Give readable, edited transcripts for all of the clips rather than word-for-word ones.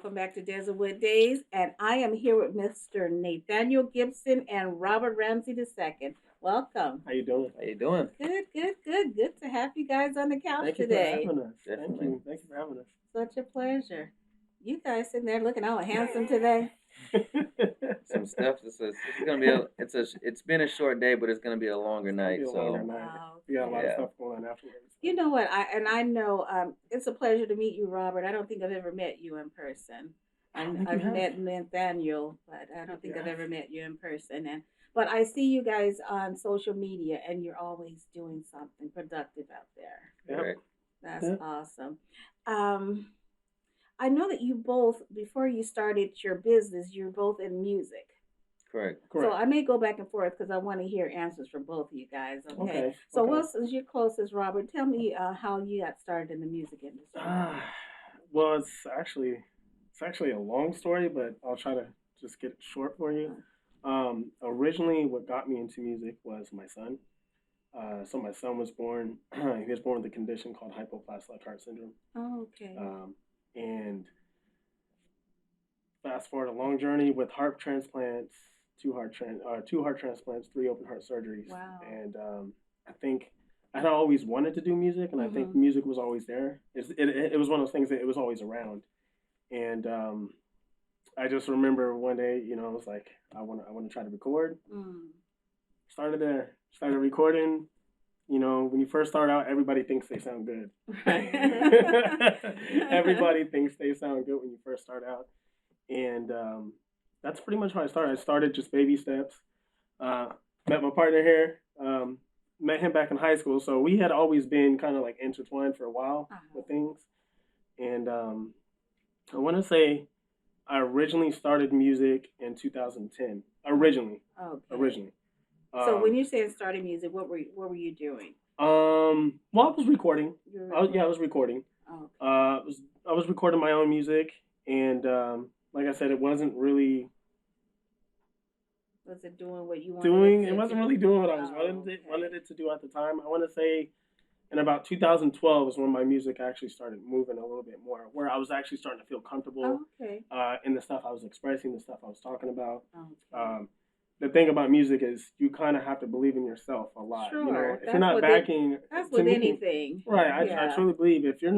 welcome back to Desertwood Days. And I am here with Mr. Nathaniel Gibson and Robert Ramsey II. Welcome. How you doing? How you doing? Good, good, good. Good to have you guys on the couch Thank you today. for having us. Definitely. Thank you for having us. Such a pleasure. You guys sitting there looking all handsome today. Some stuff. It's gonna be it's been a short day, but it's gonna be a longer night. It'll be a longer night. Wow. We got a lot of Yeah. stuff going on afterwards. You know what? I know it's a pleasure to meet you, Robert. I don't think I've ever met you in person. I've met Nathaniel, but I don't think I've ever met you in person. But I see you guys on social media, and you're always doing something productive out there. Yep. Right. That's awesome. Um, I know that you both, before you started your business, you're both in music. Correct. So I may go back and forth because I want to hear answers from both of you guys. Okay. So what is your closest, Robert? Tell me how you got started in the music industry. Well, it's actually a long story, but I'll try to just get it short for you. Originally, what got me into music was my son. So my son was born. He was born with a condition called hypoplastic heart syndrome. Oh, okay. And fast forward a long journey with heart transplants, two heart transplants, three open heart surgeries. Wow. And I think I had always wanted to do music, and I think music was always there. It was one of those things that it was always around. And I just remember one day, I was like, I want to try to record. Started there, started recording. When you first start out, everybody thinks they sound good. Everybody thinks they sound good when you first start out. And that's pretty much how I started. I started just baby steps. Met my partner here. Met him back in high school. So we had always been kind of like intertwined for a while with things. And I want to say I originally started music in 2010. Originally. Okay. So when you said started music, what were you doing? Well, I was recording. I was recording. Oh, okay. I was recording my own music, and like I said, it wasn't really Was it doing what you wanted? It wasn't really doing what I was wanted it to do at the time. I want to say, in about 2012 is when my music actually started moving a little bit more, where I was actually starting to feel comfortable in the stuff I was expressing, the stuff I was talking about. Okay. The thing about music is you kind of have to believe in yourself a lot. Sure. If you're not backing, that's with anything. Right. I truly believe if you're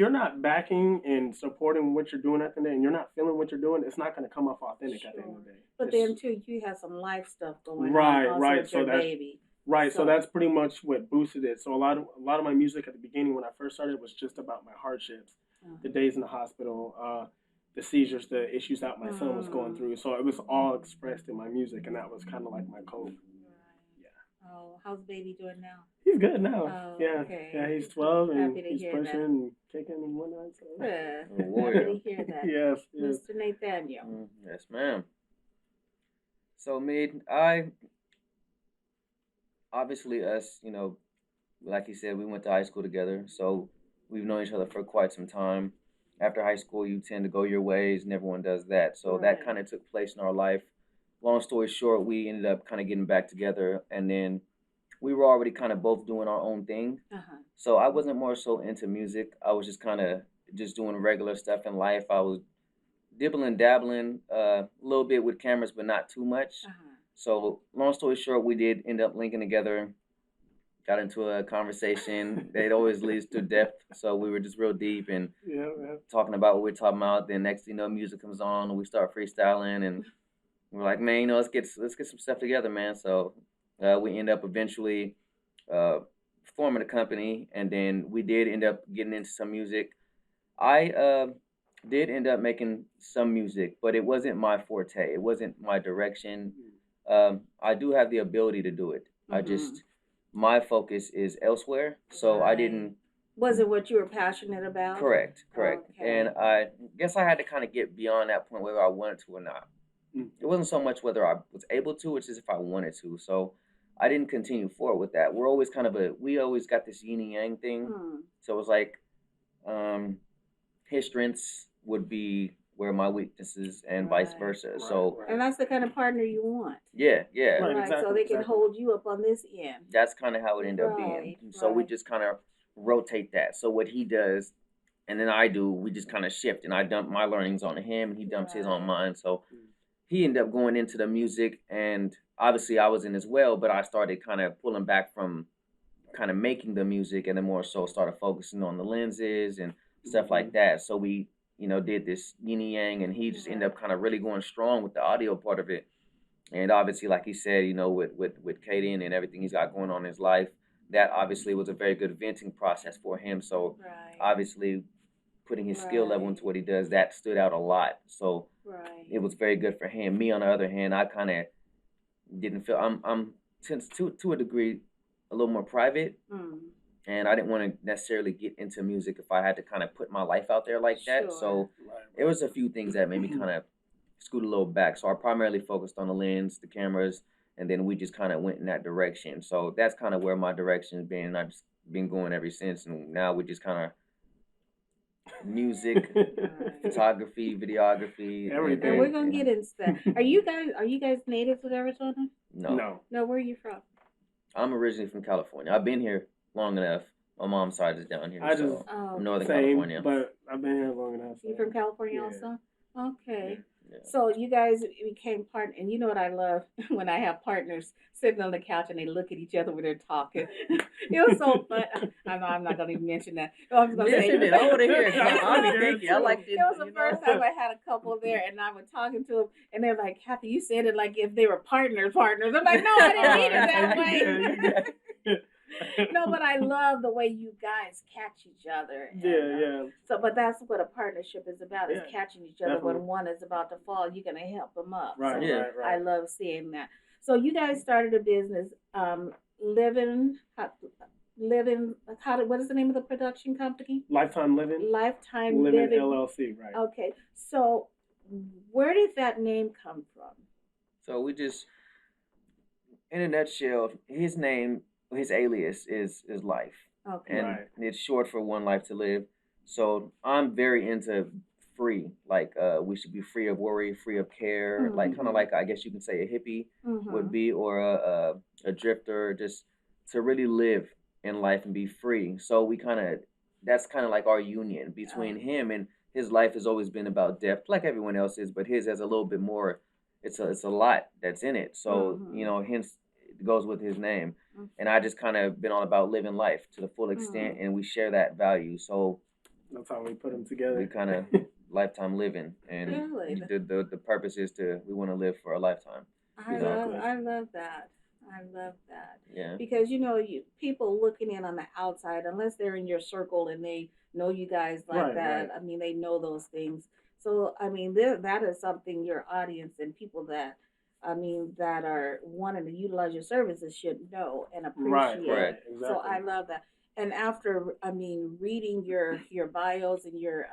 not backing and supporting what you're doing at the end, and you're not feeling what you're doing, it's not going to come off authentic at the end of the day. But then too, you have some life stuff going on. Right. So that's baby. Right. So that's pretty much what boosted it. So a lot of my music at the beginning when I first started was just about my hardships, the days in the hospital, the seizures, the issues that my son was going through. So it was all expressed in my music, and that was kind of like my cope. Yeah. Oh, how's baby doing now? He's good now. Oh, yeah. Okay. Yeah, he's 12 and he's pushing and kicking and whatnot. So. Yeah. Warrior. Happy to hear that. Yes. Mr. Nathaniel. Yes, ma'am. So obviously us, like you said, we went to high school together, so we've known each other for quite some time. After high school, you tend to go your ways, and everyone does that. So that kind of took place in our life. Long story short, we ended up kind of getting back together, and then we were already kind of both doing our own thing. So I wasn't more so into music. I was just kind of just doing regular stuff in life. I was dibbling, dabbling a little bit with cameras, but not too much. So long story short, we did end up linking together, got into a conversation. It always leads to depth. So we were just real deep and talking about what we're talking about. Then next thing you know, music comes on and we start freestyling and we're like, man, let's get some stuff together, man. So we end up eventually forming a company, and then we did end up getting into some music. I did end up making some music, but it wasn't my forte. It wasn't my direction. I do have the ability to do it. I just my focus is elsewhere, so I didn't. Was it what you were passionate about? Correct. Okay. And I guess I had to kind of get beyond that point whether I wanted to or not. It wasn't so much whether I was able to, it's just if I wanted to. So I didn't continue forward with that. We're always we always got this yin and yang thing. So it was like his strengths would be where my weaknesses and vice versa. So and that's the kind of partner you want. Yeah. Right, exactly, so they can hold you up on this end. That's kind of how it ended up being. So we just kind of rotate that. So what he does, and then I do. We just kind of shift, and I dump my learnings on him, and he dumps his on mine. So he ended up going into the music, and obviously I was in as well, but I started kind of pulling back from kind of making the music, and then more so started focusing on the lenses and stuff like that. So we, did this yin and yang, and he just ended up kind of really going strong with the audio part of it. And obviously, like he said, with Kaden and everything he's got going on in his life, that obviously was a very good venting process for him. So obviously, putting his skill level into what he does, that stood out a lot. So it was very good for him. Me, on the other hand, I kind of didn't feel I'm to a degree a little more private, and I didn't want to necessarily get into music if I had to kind of put my life out there like that. So it was a few things that made me kind of scoot a little back. So I primarily focused on the lens, the cameras, and then we just kind of went in that direction. So that's kind of where my direction has been, and I've just been going ever since. And now we just kind of music, photography, videography, everything. And we're gonna get into that. Are you guys natives of Arizona? No. No, where are you from? I'm originally from California. I've been here long enough. My mom's side is down here, so I'm Northern California. But I've been here long enough. So. You from California also? Okay. Yeah. So you guys became partners, and you know what I love when I have partners sitting on the couch and they look at each other when they're talking. It was so fun. I'm not gonna even mention that. No, I was gonna say it. I want to hear it. I'll be thinking. I like it. It was the first time I had a couple there, and I was talking to them, and they're like, "Kathy, you said it like if they were partners." I'm like, "No, I didn't mean it that way." No, but I love the way you guys catch each other. And, So, but that's what a partnership is about: is catching each other when one is about to fall. You're gonna help them up. Right, so right. I love seeing that. So you guys started a business, living. What is the name of the production company? Lifetime Living. Lifetime Living LLC, right? Okay, so where did that name come from? So we just, in a nutshell, his alias is Life. Okay. And it's short for One Life to Live. So I'm very into free. Like we should be free of worry, free of care. Like kind of like, I guess you can say, a hippie would be, or a drifter, just to really live in life and be free. So that's kind of like our union between him, and his life has always been about death, like everyone else's, but his has a little bit more. It's a lot that's in it. So hence it goes with his name. And I just kind of been all about living life to the full extent, and we share that value. So that's how we put them together. We kind of lifetime living, and the purpose is we want to live for a lifetime. I love that. I love that. Yeah. Because people looking in on the outside, unless they're in your circle and they know you guys like that. Right. I mean, they know those things. So I mean, that is something your audience and people that are wanting to utilize your services should know and appreciate. Right. Exactly. So I love that. And after reading your bios and your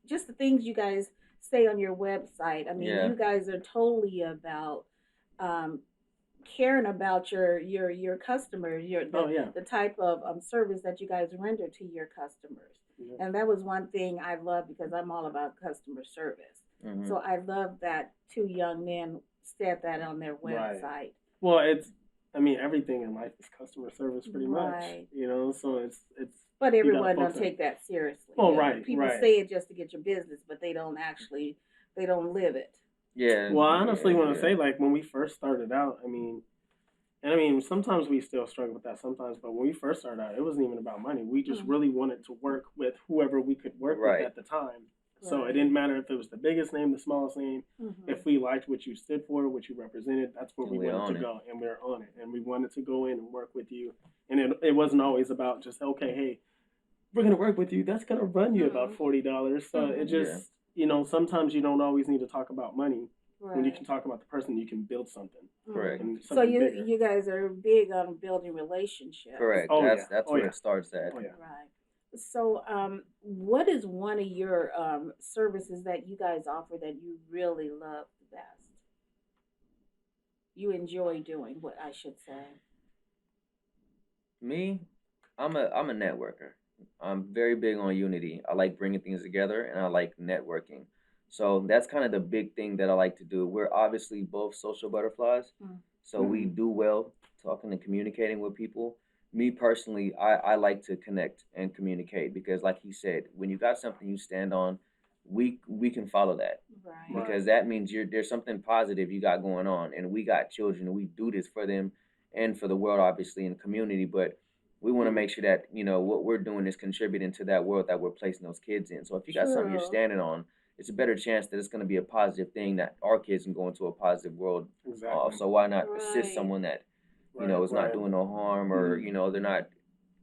just the things you guys say on your website. I mean, you guys are totally about caring about your customers, the type of service that you guys render to your customers. Yeah. And that was one thing I love, because I'm all about customer service. Mm-hmm. So I love that two young men said that on their website. Right. Well, everything in life is customer service pretty much, so it's. But everyone don't take that seriously. Well, right. People say it just to get your business, but they don't live it. Yeah. Well, I honestly want to say, like, when we first started out, sometimes we still struggle with that sometimes, but when we first started out, it wasn't even about money. We just really wanted to work with whoever we could work with at the time. So it didn't matter if it was the biggest name, the smallest name. Mm-hmm. If we liked what you stood for, what you represented, that's where we wanted to go, and we're on it. And we wanted to go in and work with you. And it wasn't always about just, okay, hey, we're going to work with you. That's going to run you about $40. So it just, sometimes you don't always need to talk about money. Right. When you can talk about the person, you can build something. Correct. So you guys are big on building relationships. Correct. That's where it starts at. Oh, yeah. Right. So what is one of your services that you guys offer that you really love the best? You enjoy doing, what I should say. Me, I'm a networker. I'm very big on unity. I like bringing things together, and I like networking. So that's kind of the big thing that I like to do. We're obviously both social butterflies, so we do well talking and communicating with people. me personally, I like to connect and communicate because, like he said, when you got something you stand on, we can follow that Right. because that means there's something positive you got going on, and we got children, and we do this for them and for the world, obviously, in the community, but. We want to make sure that what we're doing is contributing to that world that we're placing those kids in. So if you got something you're True. standing on, it's a better chance that it's going to be a positive thing that our kids can go into a positive world. Exactly. So why not assist Right. someone that Right, is not doing no harm or they're not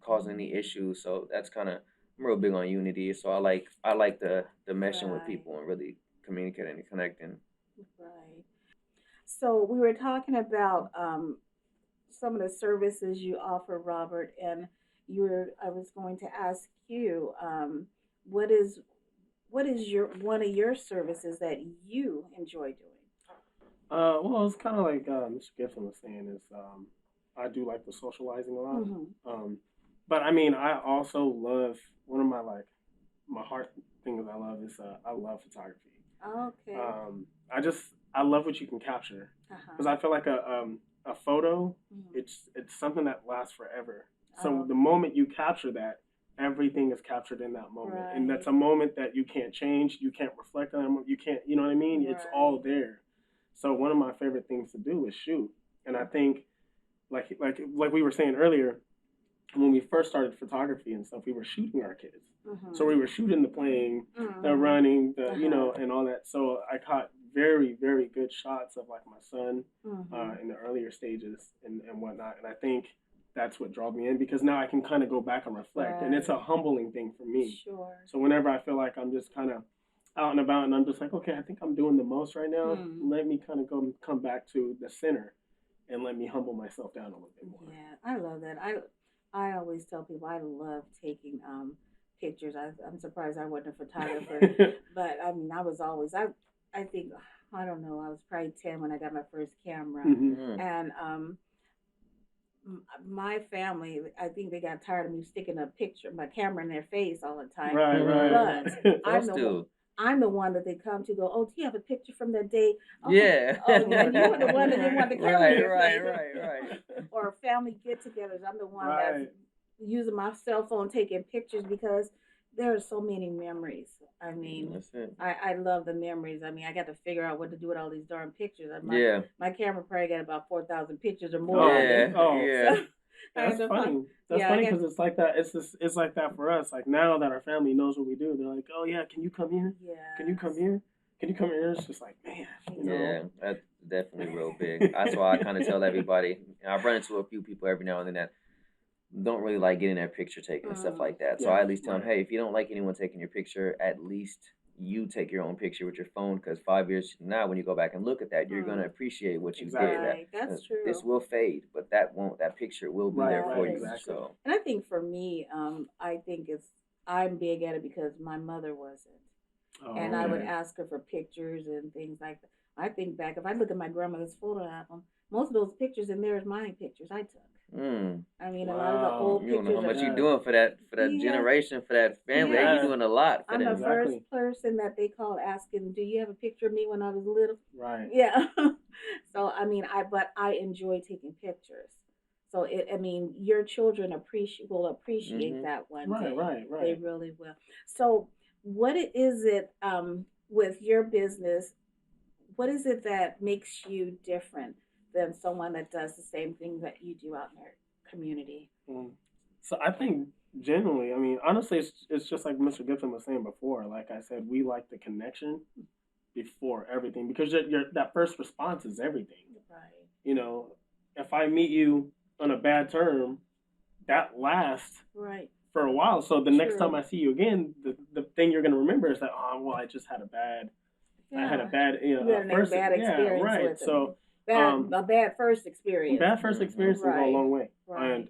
causing any issues. So that's kind of I'm real big on unity. So I like the meshing with Right. people and really communicating and connecting. Right. So we were talking about some of the services you offer, Robert, and I was going to ask you, what is your one of your services that you enjoy doing? Well, it's kind of like Mr. Gibson was saying is I do like the socializing a lot. Mm-hmm. But I mean, I also love one of my heart things I love is I love photography. Okay. I love what you can capture because Uh-huh. I feel like a photo Mm-hmm. it's something that lasts forever. So Oh, the moment you capture that, everything is captured in that moment, and that's right. a moment that you can't change, you can't reflect on, you can't, you know what I mean? It's all Right. there. So one of my favorite things to do is shoot, and I think like we were saying earlier, when we first started photography and stuff, we were shooting our kids. So Mm-hmm. we were shooting the playing, the Mm-hmm. running, the Uh-huh. and all that. So I caught very very good shots of like my son Mm-hmm. in the earlier stages and whatnot. And I think that's what drew me in because now I can kind of go back and reflect, and it's a Right. humbling thing for me. Sure. So whenever I feel like I'm just kind of out and about and I'm just like, okay, I think I'm doing the most right now. Hmm. Let me kind of come back to the center and let me humble myself down a little bit more. Yeah, I love that. I always tell people I love taking pictures. I'm surprised I wasn't a photographer, but I mean I was always I think I don't know, I was probably 10 when I got my first camera, Hmm. Mm. and my family, I think they got tired of me sticking a picture, my camera in their face all the time. Right, But right. I'm Those the two. I'm the one that they come to go, oh, do you have a picture from that day? Oh, Yeah. oh, and you were the one that didn't want the camera in Right, your right, face. right. Or family get-togethers. I'm the one that's Right. using my cell phone taking pictures because there are so many memories. I mean, That's it. I love the memories. I mean, I got to figure out what to do with all these darn pictures. Yeah. My camera probably got about 4,000 pictures or more Oh, on it. Yeah. oh. Yeah. So I That's had to find. funny. That's Yeah, I funny got. because it's like that. It's like that for us. Like now that our family knows what we do, they're like, "Oh yeah, can you come here? Can you Yes. come here? Can you come here?" It's just like, man, you know. Yeah, that's definitely real big. That's why I kind of tell everybody. I've run into a few people every now and then that don't really like getting their picture taken and stuff Mm, like that. So Yeah, I at least tell them, right. hey, if you don't like anyone taking your picture, at least you take your own picture with your phone. Because 5 years from now, when you go back and look at that, you're gonna mm. appreciate what you did. Exactly. That Right. That's this true. will fade, but that won't. That picture will be Right, there That for right, you. is exactly. true. So And I think for me, I think I'm big at it because my mother wasn't. Oh, And I would okay. ask her for pictures and things like that. I think back, if I look at my grandmother's photo album, most of those pictures in there is my pictures I took. mm, I mean, a lot of the Wow. old you don't know how pictures much are, you're Yeah. doing for that yeah, generation, for that family. You're yes. Yeah. doing a lot for I'm the them. first Exactly. person that they call asking, do you have a picture of me when I was little? Right. Yeah. So, I mean, but I enjoy taking pictures. So, I mean, your children will appreciate Hmm. that one Right. day. Right. They Right. really will. So, is it with your business? What is it that makes you different than someone that does the same thing that you do out in their community? Mm. So I think generally, I mean, honestly, it's just like Mr. Gibson was saying before. Like I said, we like the connection before everything because that first response is everything. Right. You know, if I meet you on a bad term, that lasts Right. for a while. So the next time True. I see you again, the thing you're gonna remember is that well, I had a Yeah. bad You had a first bad yeah experience right. with them. So um, A bad first experience. bad first Hmm. experience can go a Right. long way, Right.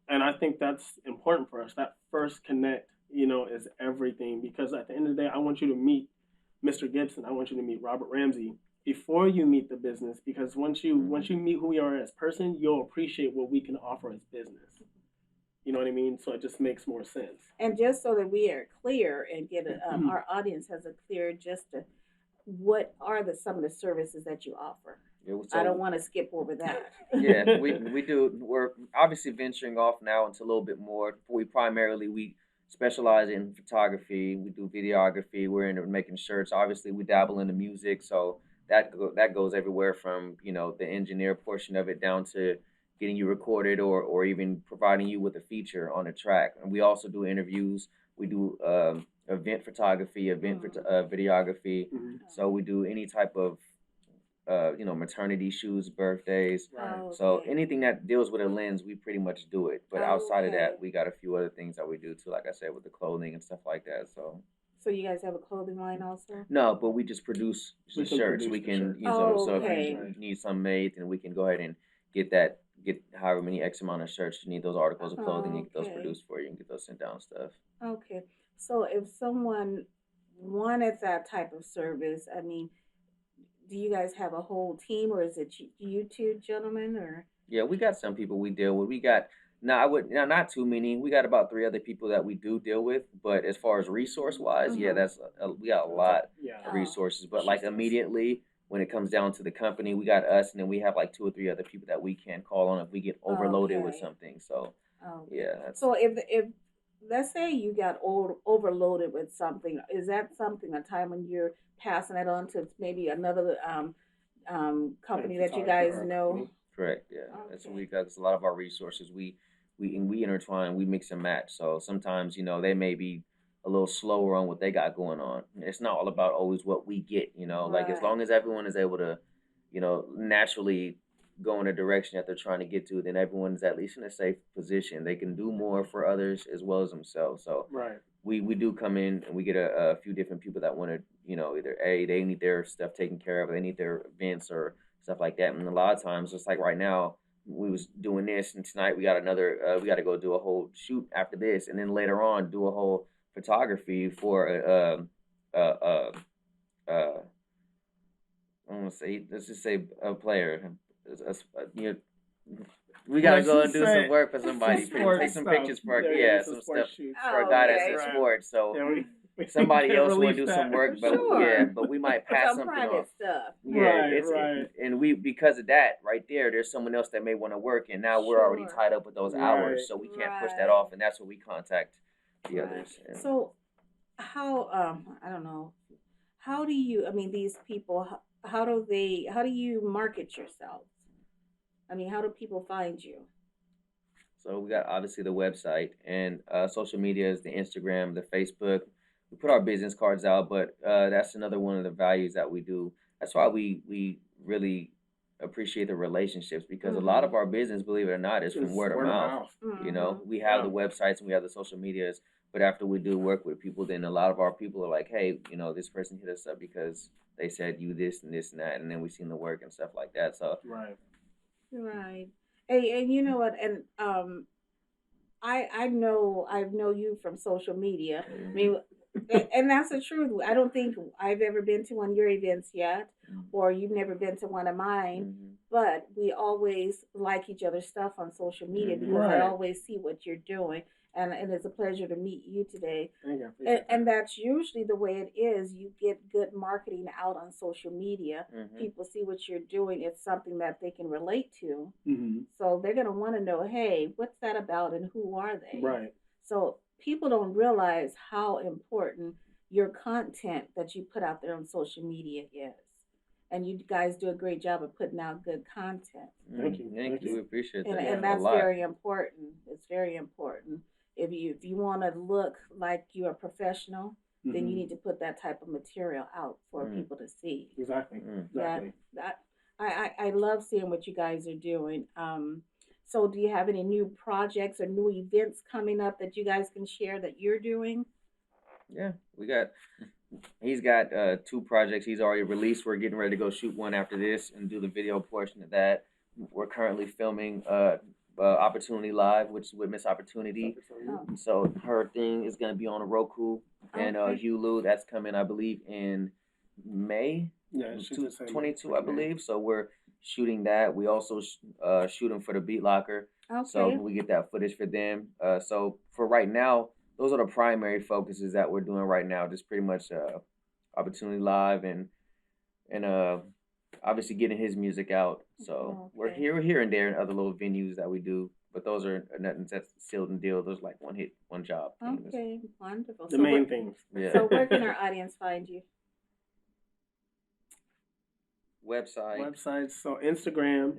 and I think that's important for us. That first connect, you know, is everything because at the end of the day, I want you to meet Mr. Gibson. I want you to meet Robert Ramsey before you meet the business because once you meet who we are as person, you'll appreciate what we can offer as business. You know what I mean? So it just makes more sense. And just so that we are clear and get our audience has a clear just what are some of the services that you offer? Yeah, I don't so want to skip over that. yeah, we do. We're obviously venturing off now into a little bit more. We specialize in photography. We do videography. We're into making shirts. Obviously, we dabble into music, so that goes everywhere from the engineer portion of it down to getting you recorded or even providing you with a feature on a track. And we also do interviews. We do event photography, videography. Mhm. So we do any type of maternity shoots, birthdays. Right. So Okay. anything that deals with a lens, we pretty much do it. But outside of Okay. that, we got a few other things that we do too, like I said, with the clothing and stuff like that. So So you guys have a clothing line also? no, but we just produce the We can shirts. produce We the can shirts. use Oh, those. So if okay. you need some made, then we can go ahead and get however many X amount of shirts you need, those articles of clothing, and get those Okay. produced for you and get those sent down and stuff. Okay. So if someone wanted that type of service, I mean, do you guys have a whole team, or is it you two gentlemen, or? Yeah, we got some people we deal with. We got not too many. We got about three other people that we do deal with. But as far as resource wise, yeah, Mhm. we got a lot Yeah. of Oh, resources. But It's like just us. immediately when it comes down to the company, we got us, and then we have like two or three other people that we can call on if we get overloaded with okay. something. So Okay. yeah, that's So if let's say you got overloaded with something, is that something a time when you're passing it on to maybe another company that you photographer guys or a know? company. correct. Yeah, that's what Okay. we got. 'Cause a lot of our resources we intertwine, we mix and match. So sometimes they may be a little slower on what they got going on. It's not all about always what we get. Like as Right. long as everyone is able to, naturally go in a direction that they're trying to get to, then everyone's at least in a safe position. They can do more for others as well as themselves. So Right. we do come in and we get a few different people that want to either they need their stuff taken care of, or they need their events or stuff like that. And a lot of times, just like right now, we was doing this, and tonight we got another. We got to go do a whole shoot after this, and then later on do a whole photography for uh, I'm gonna say, let's just say a player. You we gotta Let's go and just do say some work for somebody, sports take some stuff. pictures for Yeah, some sports stuff shoots. for a Oh, guy that's in okay. sports. So Yeah, we somebody can't else want to release do that. some work, but Sure. but we might pass Some something private off. stuff. Yeah, Right. and we because of that right there, there's someone else that may want to work, and now we're already Sure. tied up with those Right. hours, so we can't push that Right. off, and that's where we contact the Right. others. And So how I don't know, how do you, I mean, these people, how do you market yourselves? I mean, how do people find you? so we got obviously the website and social media is the Instagram, the Facebook. We put our business cards out, but that's another one of the values that we do. That's why we really appreciate the relationships because a lot of Mhm. our business, believe it or not, is from It's word of word of mouth. mouth. Mhm. We have Yeah. the websites and we have the social medias, but after we do work with people, then a lot of our people are like, hey, this person hit us up because they said you this and this and that, and then we seen the work and stuff like that. So Right. Right. And you know what? And I know you from social media. I mhm, mean, and that's the truth. I don't think I've ever been to one of your events yet, mhm, or you've never been to one of mine. mhm, But we always like each other's stuff on social media mhm. because I Right. always see what you're doing, and it's a pleasure to meet you today. Thank you. I And, appreciate and that. that's usually the way it is. You get good marketing out on social media. Mhm. People see what you're doing. It's something that they can relate to. Mm-hmm. So they're going to want to know, hey, what's that about and who are they? Right. So people don't realize how important your content that you put out there on social media is. And you guys do a great job of putting out good content. Thank you. Thank Thank you. you. We appreciate And that. Yeah. and A that's lot. very important. It's very important. If you want to look like you're a professional, then you Mm-hmm. need to put that type of material out for Mm, people to see. Exactly. mm. That Exactly. that I love seeing what you guys are doing. So do you have any new projects or new events coming up that you guys can share that you're doing? Yeah, he's got two projects he's already released. We're getting ready to go shoot one after this and do the video portion of that. We're currently filming Opportunity Live, which is with Miss Opportunity. Oh, So her thing is gonna be on a Roku and okay. Hulu. That's coming, I believe, in May Yeah. She just said 22, I man. believe. So we're shooting that. We also shooting for the Beat Locker. So Okay. we get that footage for them. So for right now, those are the primary focuses that we're doing right now. Just pretty much Opportunity Live and obviously getting his music out. So we're here and there in other little venues that we do, but those are nothing that's sealed and deal. Those like one job things. Okay, wonderful. The main things. Yeah. So where can our audience find you? Websites. So Instagram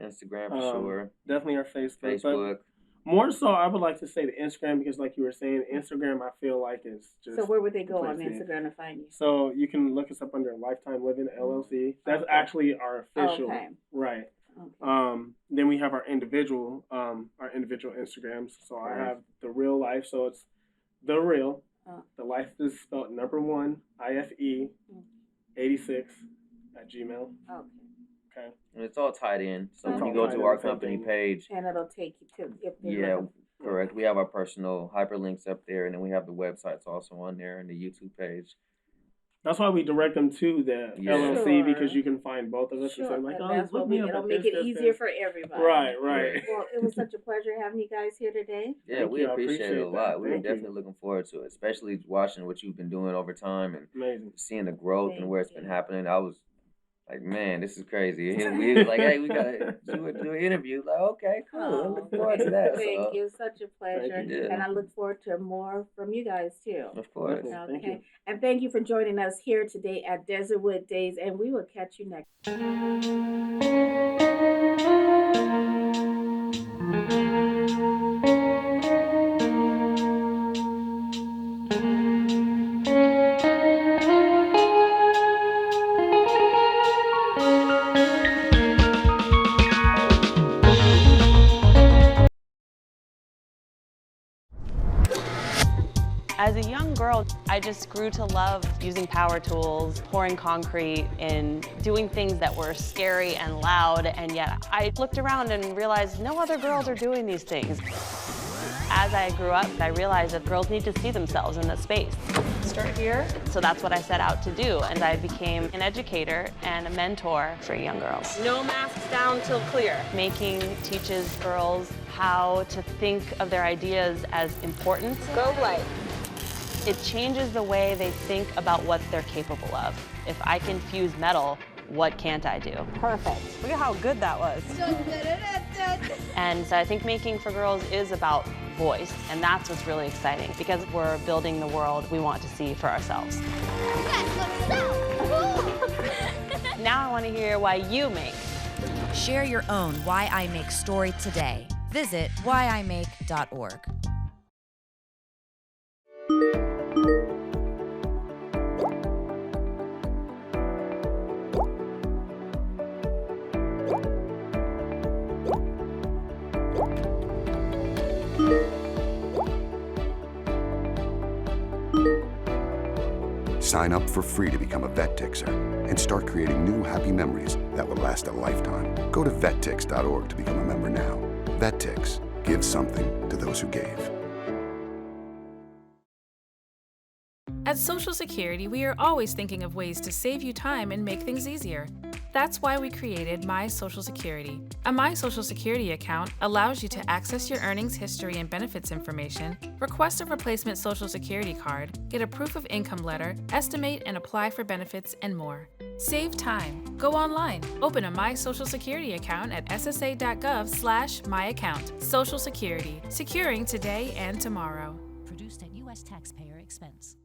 for sure. Definitely our Facebook. Facebook. But more so, I would like to say the Instagram because, like you were saying, Instagram I feel like is just. So where would they go on Instagram to find you? So you can look us up under Lifetime Living LLC. That's actually our official, right? Okay. Then we have our individual Instagrams. So I have the real life. So it's the real. The life is spelled number 1 IFE 86 at Gmail. Okay. And it's all tied in. So when you go to our company page, and it'll take you to. Yeah, correct. We have our personal hyperlinks up there, and then we have the websites also on there and the YouTube page. That's why we direct them to the LLC because you can find both of us. Sure. And like, it'll make it easier for everybody. Right. Well, it was such a pleasure having you guys here today. Yeah, we appreciate it a lot. We're definitely looking forward to it, especially watching what you've been doing over time and seeing the growth and where it's been happening. I was like, man, this is crazy. And we was like, hey, we gotta do an interview. Like, okay, cool. I look forward to that. Thank you. Such a pleasure. And I look forward to more from you guys too. Of course. Okay. Thank you. And thank you for joining us here today at Desertwood Days. And we will catch you next. As a young girl, I just grew to love using power tools, pouring concrete, and doing things that were scary and loud, and yet I looked around and realized no other girls are doing these things. As I grew up, I realized that girls need to see themselves in this space. Start here. So that's what I set out to do, and I became an educator and a mentor for young girls. No masks down till clear. Making teaches girls how to think of their ideas as important. Go light. It changes the way they think about what they're capable of. If I can fuse metal, what can't I do? Perfect. Look at how good that was. And so I think making for girls is about voice, and that's what's really exciting because we're building the world we want to see for ourselves. Now I want to hear why you make. Share your own Why I Make story today. Visit whyimake.org. Sign up for free to become a VetTixer and start creating new happy memories that will last a lifetime. Go to vettix.org to become a member now. VetTix. Give something to those who gave. At Social Security, we are always thinking of ways to save you time and make things easier. That's why we created My Social Security. A My Social Security account allows you to access your earnings history and benefits information, request a replacement Social Security card, get a proof of income letter, estimate and apply for benefits, and more. Save time. Go online. Open a My Social Security account at ssa.gov/myaccount. Social Security. Securing today and tomorrow. Produced at U.S. taxpayer expense.